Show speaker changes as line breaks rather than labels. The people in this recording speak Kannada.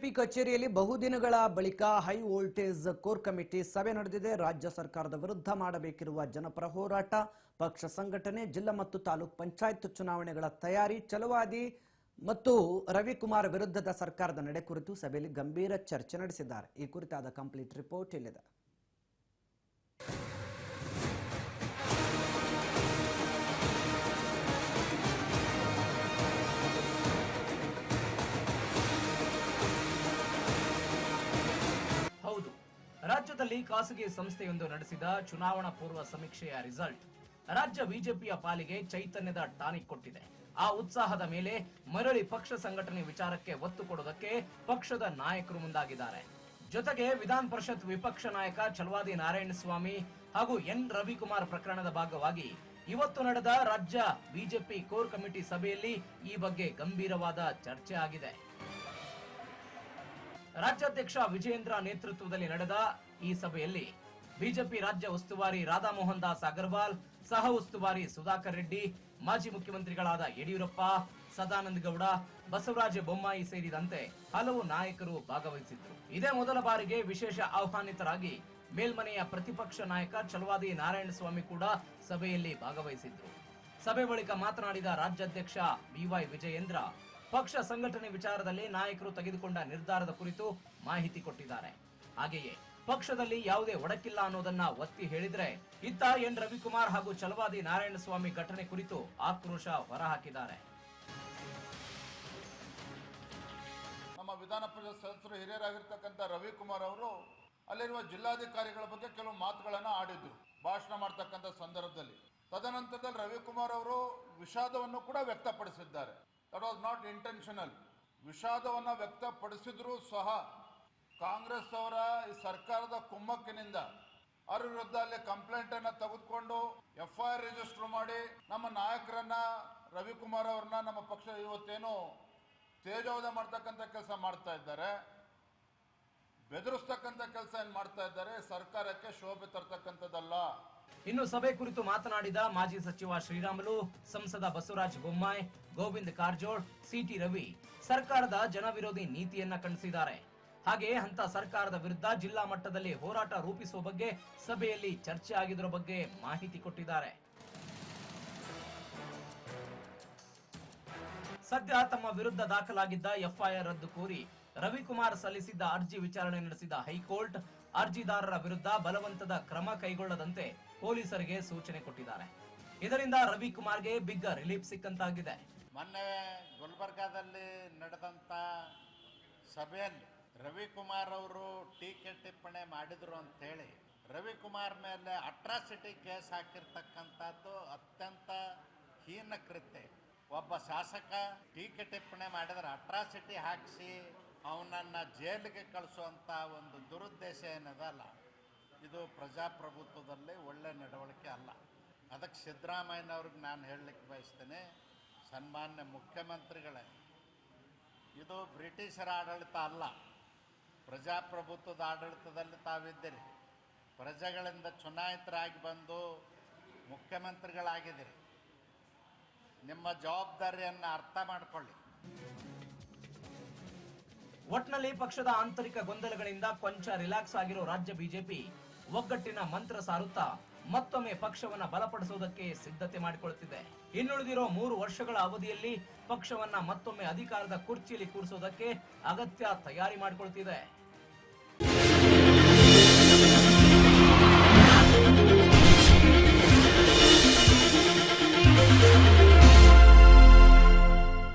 ಬಿಜೆಪಿ ಕಚೇರಿಯಲ್ಲಿ ಬಹುದಿನಗಳ ಬಳಿಕ ಹೈ ವೋಲ್ಟೇಜ್ ಕೋರ್ ಕಮಿಟಿ ಸಭೆ ನಡೆದಿದೆ. ರಾಜ್ಯ ಸರ್ಕಾರದ ವಿರುದ್ಧ ಮಾಡಬೇಕಿರುವ ಜನಪರ ಹೋರಾಟ, ಪಕ್ಷ ಸಂಘಟನೆ, ಜಿಲ್ಲಾ ಮತ್ತು ತಾಲೂಕು ಪಂಚಾಯತ್ ಚುನಾವಣೆಗಳ ತಯಾರಿ, ಛಲವಾದಿ ಮತ್ತು ರವಿಕುಮಾರ್ ವಿರುದ್ಧದ ಸರ್ಕಾರದ ನಡೆ ಕುರಿತು ಸಭೆಯಲ್ಲಿ ಗಂಭೀರ ಚರ್ಚೆ ನಡೆಸಿದ್ದಾರೆ. ಈ ಕುರಿತಾದ ಕಂಪ್ಲೀಟ್ ರಿಪೋರ್ಟ್ ಇಲ್ಲಿದೆ.
ರಾಜ್ಯದಲ್ಲಿ ಖಾಸಗಿ ಸಂಸ್ಥೆಯೊಂದು ನಡೆಸಿದ ಚುನಾವಣಾ ಪೂರ್ವ ಸಮೀಕ್ಷೆಯ ರಿಸಲ್ಟ್ ರಾಜ್ಯ ಬಿಜೆಪಿಯ ಪಾಲಿಗೆ ಚೈತನ್ಯದ ಟಾನಿಕ್ ಕೊಟ್ಟಿದೆ. ಆ ಉತ್ಸಾಹದ ಮೇಲೆ ಮರಳಿ ಪಕ್ಷ ಸಂಘಟನೆ ವಿಚಾರಕ್ಕೆ ಒತ್ತು ಕೊಡುವುದಕ್ಕೆ ಪಕ್ಷದ ನಾಯಕರು ಮುಂದಾಗಿದ್ದಾರೆ. ಜೊತೆಗೆ ವಿಧಾನ ಪರಿಷತ್ ವಿಪಕ್ಷ ನಾಯಕ ಛಲವಾದಿ ನಾರಾಯಣಸ್ವಾಮಿ ಹಾಗೂ ಎನ್ ರವಿಕುಮಾರ್ ಪ್ರಕರಣದ ಭಾಗವಾಗಿ ಇವತ್ತು ನಡೆದ ರಾಜ್ಯ ಬಿಜೆಪಿ ಕೋರ್ ಕಮಿಟಿ ಸಭೆಯಲ್ಲಿ ಈ ಬಗ್ಗೆ ಗಂಭೀರವಾದ ಚರ್ಚೆ ಆಗಿದೆ. ರಾಜ್ಯಾಧ್ಯಕ್ಷ ವಿಜಯೇಂದ್ರ ನೇತೃತ್ವದಲ್ಲಿ ನಡೆದ ಈ ಸಭೆಯಲ್ಲಿ ಬಿಜೆಪಿ ರಾಜ್ಯ ಉಸ್ತುವಾರಿ ರಾಧಾ ಮೋಹನ್ ದಾಸ್ ಅಗರ್ವಾಲ್, ಸಹ ಉಸ್ತುವಾರಿ ಸುಧಾಕರ್ ರೆಡ್ಡಿ, ಮಾಜಿ ಮುಖ್ಯಮಂತ್ರಿಗಳಾದ ಯಡಿಯೂರಪ್ಪ, ಸದಾನಂದ ಗೌಡ, ಬಸವರಾಜ ಬೊಮ್ಮಾಯಿ ಸೇರಿದಂತೆ ಹಲವು ನಾಯಕರು ಭಾಗವಹಿಸಿದ್ರು. ಇದೇ ಮೊದಲ ಬಾರಿಗೆ ವಿಶೇಷ ಆಹ್ವಾನಿತರಾಗಿ ಮೇಲ್ಮನೆಯ ಪ್ರತಿಪಕ್ಷ ನಾಯಕ ಛಲವಾದಿ ನಾರಾಯಣಸ್ವಾಮಿ ಕೂಡ ಸಭೆಯಲ್ಲಿ ಭಾಗವಹಿಸಿದ್ರು. ಸಭೆ ಬಳಿಕ ಮಾತನಾಡಿದ ರಾಜ್ಯಾಧ್ಯಕ್ಷ ಬಿವೈ ವಿಜಯೇಂದ್ರ ಪಕ್ಷ ಸಂಘಟನೆ ವಿಚಾರದಲ್ಲಿ ನಾಯಕರು ತೆಗೆದುಕೊಂಡ ನಿರ್ಧಾರದ ಕುರಿತು ಮಾಹಿತಿ ಕೊಟ್ಟಿದ್ದಾರೆ. ಹಾಗೆಯೇ ಪಕ್ಷದಲ್ಲಿ ಯಾವುದೇ ಒಡಕಿಲ್ಲ ಅನ್ನೋದನ್ನ ಒತ್ತಿ ಹೇಳಿದ್ರೆ, ಇತ್ತ ಎನ್ ರವಿಕುಮಾರ್ ಹಾಗೂ ಛಲವಾದಿ ನಾರಾಯಣಸ್ವಾಮಿ ಘಟನೆ ಕುರಿತು ಆಕ್ರೋಶ ಹೊರಹಾಕಿದ್ದಾರೆ.
ನಮ್ಮ ವಿಧಾನ ಪರಿಷತ್ ಸದಸ್ಯರು ಹಿರಿಯರಾಗಿರ್ತಕ್ಕಂಥ ರವಿಕುಮಾರ್ ಅವರು ಅಲ್ಲಿರುವ ಜಿಲ್ಲಾಧಿಕಾರಿಗಳ ಬಗ್ಗೆ ಕೆಲವು ಮಾತುಗಳನ್ನು ಆಡಿದ್ರು ಭಾಷಣ ಮಾಡ್ತಕ್ಕಂಥ ಸಂದರ್ಭದಲ್ಲಿ. ತದನಂತರದಲ್ಲಿ ರವಿಕುಮಾರ್ ಅವರು ವಿಷಾದವನ್ನು ಕೂಡ ವ್ಯಕ್ತಪಡಿಸಿದ್ದಾರೆ. That was not intentional. ವಿಷಾದವನ್ನು ವ್ಯಕ್ತಪಡಿಸಿದ್ರು ಸಹ ಕಾಂಗ್ರೆಸ್ ಅವರ ಈ ಸರ್ಕಾರದ ಕುಮ್ಮಕ್ಕಿನಿಂದ ಅವರ ವಿರುದ್ಧ ಅಲ್ಲಿ ಕಂಪ್ಲೇಂಟ್ ಅನ್ನ ತೆಗೆದುಕೊಂಡು FIR ರಿಜಿಸ್ಟರ್ ಮಾಡಿ ನಮ್ಮ ನಾಯಕರನ್ನ ರವಿಕುಮಾರ್ ಅವ್ರನ್ನ ನಮ್ಮ ಪಕ್ಷ ಇವತ್ತೇನು ತೇಜೋವಧೆ ಮಾಡ್ತಕ್ಕಂಥ ಕೆಲಸ ಮಾಡ್ತಾ ಇದ್ದಾರೆ, ಬೆದರಿಸ್ತಕ್ಕಂಥ ಕೆಲಸ ಏನ್ ಮಾಡ್ತಾ ಇದ್ದಾರೆ, ಸರ್ಕಾರಕ್ಕೆ ಶೋಭೆ ತರ್ತಕ್ಕಂಥದ್ದಲ್ಲ.
ಇನ್ನು ಸಭೆ ಕುರಿತು ಮಾತನಾಡಿದ ಮಾಜಿ ಸಚಿವ ಶ್ರೀರಾಮುಲು, ಸಂಸದ ಬಸವರಾಜ ಬೊಮ್ಮಾಯಿ, ಗೋವಿಂದ ಕಾರಜೋಳ್, CT ರವಿ ಸರ್ಕಾರದ ಜನವಿರೋಧಿ ನೀತಿಯನ್ನ ಖಂಡಿಸಿದ್ದಾರೆ. ಹಾಗೆಯೇ ಅಂತ ಸರ್ಕಾರದ ವಿರುದ್ಧ ಜಿಲ್ಲಾ ಮಟ್ಟದಲ್ಲಿ ಹೋರಾಟ ರೂಪಿಸುವ ಬಗ್ಗೆ ಸಭೆಯಲ್ಲಿ ಚರ್ಚೆ ಆಗಿರುವ ಬಗ್ಗೆ ಮಾಹಿತಿ ಕೊಟ್ಟಿದ್ದಾರೆ. ಸದ್ಯ ತಮ್ಮ ವಿರುದ್ಧ ದಾಖಲಾಗಿದ್ದ FIR ರದ್ದು ಕೋರಿ ರವಿಕುಮಾರ್ ಸಲ್ಲಿಸಿದ್ದ ಅರ್ಜಿ ವಿಚಾರಣೆ ನಡೆಸಿದ ಹೈಕೋರ್ಟ್ ಅರ್ಜಿದಾರರ ವಿರುದ್ಧ ಬಲವಂತದ ಕ್ರಮ ಕೈಗೊಳ್ಳದಂತೆ ಪೊಲೀಸರಿಗೆ ಸೂಚನೆ ಕೊಟ್ಟಿದ್ದಾರೆ. ಇದರಿಂದ ರವಿಕುಮಾರ್ಗೆ ಬಿಗ್ ರಿಲೀಫ್ ಸಿಕ್ಕಂತಾಗಿದೆ.
ಮೊನ್ನೆ ಗುಲ್ಬರ್ಗಾದಲ್ಲಿ ನಡೆದಂತ ಸಭೆಯಲ್ಲಿ ರವಿಕುಮಾರ್ ಅವರು ಟೀಕೆ ಟಿಪ್ಪಣಿ ಮಾಡಿದ್ರು ಅಂತ ಹೇಳಿ ರವಿಕುಮಾರ್ ಮೇಲೆ ಅಟ್ರಾಸಿಟಿ ಕೇಸ್ ಹಾಕಿರ್ತಕ್ಕಂಥದ್ದು ಅತ್ಯಂತ ಹೀನ ಕೃತ್ಯ. ಒಬ್ಬ ಶಾಸಕ ಟೀಕೆ ಟಿಪ್ಪಣಿ ಮಾಡಿದ್ರೆ ಅಟ್ರಾಸಿಟಿ ಹಾಕಿಸಿ ಅವನನ್ನು ಜೈಲಿಗೆ ಕಳಿಸುವಂಥ ಒಂದು ದುರುದ್ದೇಶ ಏನದಲ್ಲ, ಇದು ಪ್ರಜಾಪ್ರಭುತ್ವದಲ್ಲಿ ಒಳ್ಳೆ ನಡವಳಿಕೆ ಅಲ್ಲ. ಅದಕ್ಕೆ ಸಿದ್ದರಾಮಯ್ಯನವ್ರಿಗೆ ನಾನು ಹೇಳಲಿಕ್ಕೆ ಬಯಸ್ತೇನೆ, ಸನ್ಮಾನ್ಯ ಮುಖ್ಯಮಂತ್ರಿಗಳೇ, ಇದು ಬ್ರಿಟಿಷರ ಆಡಳಿತ ಅಲ್ಲ, ಪ್ರಜಾಪ್ರಭುತ್ವದ ಆಡಳಿತದಲ್ಲಿ ತಾವಿದ್ದೀರಿ. ಪ್ರಜೆಗಳಿಂದ ಚುನಾಯಿತರಾಗಿ ಬಂದು ಮುಖ್ಯಮಂತ್ರಿಗಳಾಗಿದ್ದೀರಿ. ನಿಮ್ಮ ಜವಾಬ್ದಾರಿಯನ್ನು ಅರ್ಥ ಮಾಡಿಕೊಳ್ಳಿ.
ಒಟ್ನಲ್ಲಿ ಪಕ್ಷದ ಆಂತರಿಕ ಗೊಂದಲಗಳಿಂದ ಕೊಂಚ ರಿಲ್ಯಾಕ್ಸ್ ಆಗಿರೋ ರಾಜ್ಯ ಬಿಜೆಪಿ ಒಗ್ಗಟ್ಟಿನ ಮಂತ್ರ ಸಾರುತ್ತಾ ಮತ್ತೊಮ್ಮೆ ಪಕ್ಷವನ್ನ ಬಲಪಡಿಸುವುದಕ್ಕೆ ಸಿದ್ಧತೆ ಮಾಡಿಕೊಳ್ಳುತ್ತಿದೆ. ಇನ್ನುಳಿದಿರೋ 3 ವರ್ಷಗಳ ಅವಧಿಯಲ್ಲಿ ಪಕ್ಷವನ್ನ ಮತ್ತೊಮ್ಮೆ ಅಧಿಕಾರದ ಕುರ್ಚಿಯಲ್ಲಿ ಕೂರಿಸುವುದಕ್ಕೆ ಅಗತ್ಯ ತಯಾರಿ ಮಾಡಿಕೊಳ್ಳುತ್ತಿದೆ.